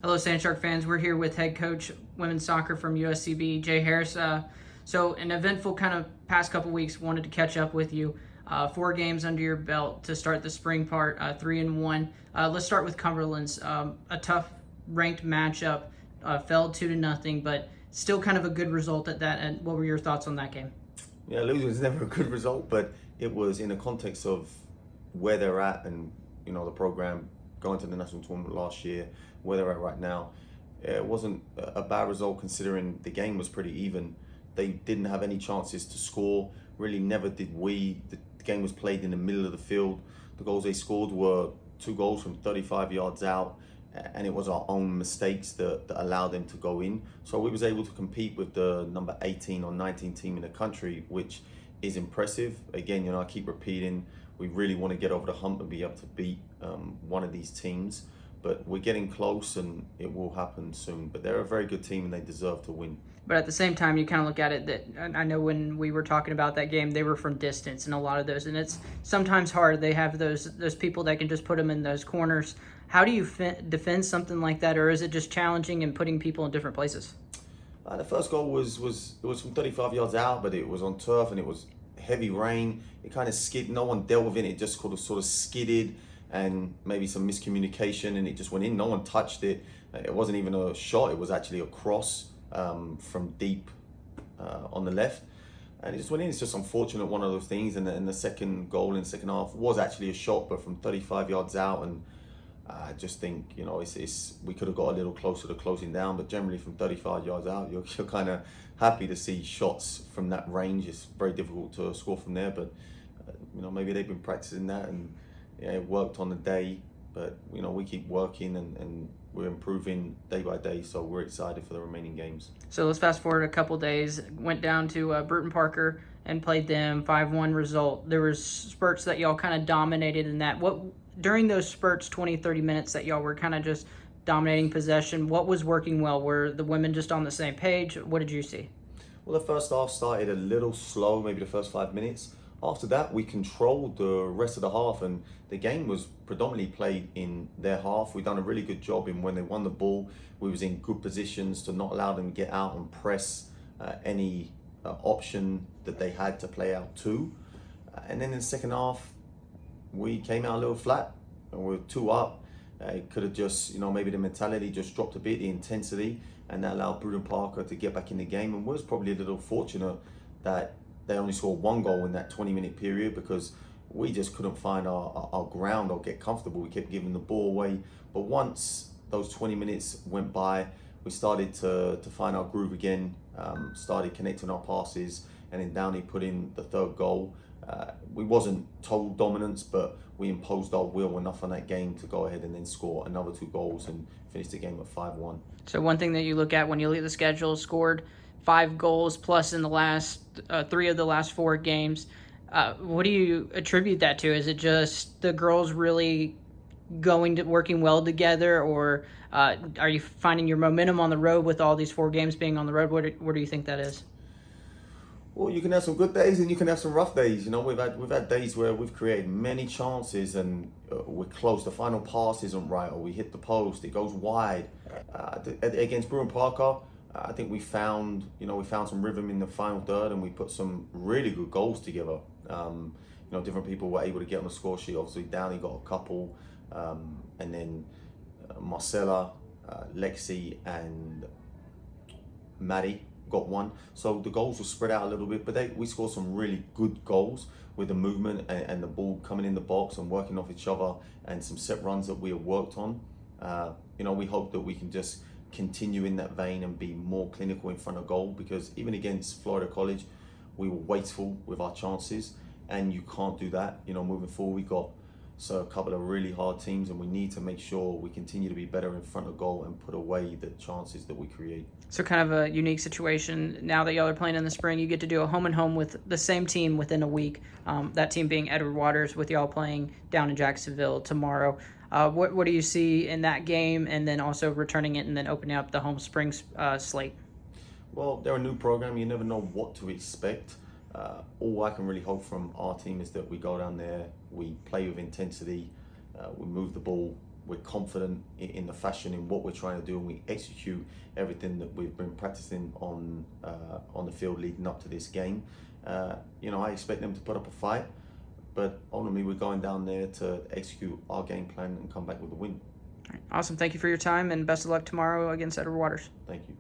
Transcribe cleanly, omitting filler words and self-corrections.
Hello, Sand Shark fans. We're here with head coach women's soccer from USCB, Jay Harris. So, an eventful kind of past couple weeks. Wanted to catch up with you. 4 games under your belt to start the spring part. 3-1. Let's start with Cumberlands. A tough ranked matchup. Fell 2-0, but still kind of a good result at that. And what were your thoughts on that game? Yeah, losing is never a good result, but it was in the context of where they're at and the program going to the national tournament last year, where they're at right now. It wasn't a bad result considering the game was pretty even. They didn't have any chances to score. Really, never did we. The game was played in the middle of the field. The goals they scored were 2 goals from 35 yards out, and it was our own mistakes that allowed them to go in. So we was able to compete with the number 18 or 19 team in the country, which is impressive. Again, I keep repeating, we really want to get over the hump and be able to beat one of these teams. But we're getting close and it will happen soon. But they're a very good team and they deserve to win. But at the same time, you kind of look at it that I know when we were talking about that game, they were from distance and a lot of those, and it's sometimes hard. They have those people that can just put them in those corners. How do you defend something like that, or is it just challenging and putting people in different places? The first goal was from 35 yards out, but it was on turf and it was heavy rain. It kind of skid. No one dealt with it. It just sort of skidded, and maybe some miscommunication, and it just went in. No one touched it. It wasn't even a shot. It was actually a cross from deep on the left, and it just went in. It's just unfortunate, one of those things. And the second goal in the second half was actually a shot, but from 35 yards out. And I just think we could have got a little closer to closing down, but generally from 35 yards out, you're kind of happy to see shots from that range. It's very difficult to score from there, but maybe they've been practicing that, and it worked on the day. But we keep working and we're improving day by day, so we're excited for the remaining games. So let's fast forward a couple days. Went down to Brewton-Parker and played them. 5-1 result. There was spurts that y'all kind of dominated in that. What during those spurts, 20, 30 minutes that y'all were kind of just dominating possession, what was working well? Were the women just on the same page? What did you see? Well, the first half started a little slow, maybe the first 5 minutes. After that, we controlled the rest of the half, and the game was predominantly played in their half. We've done a really good job in when they won the ball. We was in good positions to not allow them to get out and press any option that they had to play out to. And then in the second half, we came out a little flat, and we were 2 up. It could have just, maybe the mentality just dropped a bit, the intensity, and that allowed Brewton-Parker to get back in the game. And was probably a little fortunate that they only scored 1 goal in that 20-minute period, because we just couldn't find our ground or get comfortable. We kept giving the ball away. But once those 20 minutes went by, we started to find our groove again, started connecting our passes, and then Downey put in the 3rd goal. We wasn't total dominance, but we imposed our will enough on that game to go ahead and then score another 2 goals and finish the game at 5-1. So one thing that you look at when you look at the schedule, scored 5 goals plus in the last 3 of the last 4 games. What do you attribute that to? Is it just the girls really working well together, or are you finding your momentum on the road with all these 4 games being on the road? What do you think that is? Well, you can have some good days and you can have some rough days. We've had days where we've created many chances and we're close. The final pass isn't right, or we hit the post, it goes wide. Against Brewton-Parker, I think we found some rhythm in the final third, and we put some really good goals together. Different people were able to get on the score sheet. Obviously, Downey got a couple, and then Marcella, Lexi, and Maddie got 1. So the goals were spread out a little bit, but we scored some really good goals with the movement and the ball coming in the box and working off each other, and some set runs that we have worked on. We hope that we can just continue in that vein and be more clinical in front of goal, because even against Florida College, we were wasteful with our chances, and you can't do that. Moving forward, we got a couple of really hard teams, and we need to make sure we continue to be better in front of goal and put away the chances that we create. So kind of a unique situation now that y'all are playing in the spring. You get to do a home and home with the same team within a week. That team being Edward Waters, with y'all playing down in Jacksonville tomorrow. What do you see in that game, and then also returning it and then opening up the home spring slate? Well, they're a new program. You never know what to expect. All I can really hope from our team is that we go down there, we play with intensity, we move the ball, we're confident in the fashion in what we're trying to do, and we execute everything that we've been practicing on the field leading up to this game. I expect them to put up a fight, but ultimately we're going down there to execute our game plan and come back with a win. All right. Awesome. Thank you for your time, and best of luck tomorrow against Edward Waters. Thank you.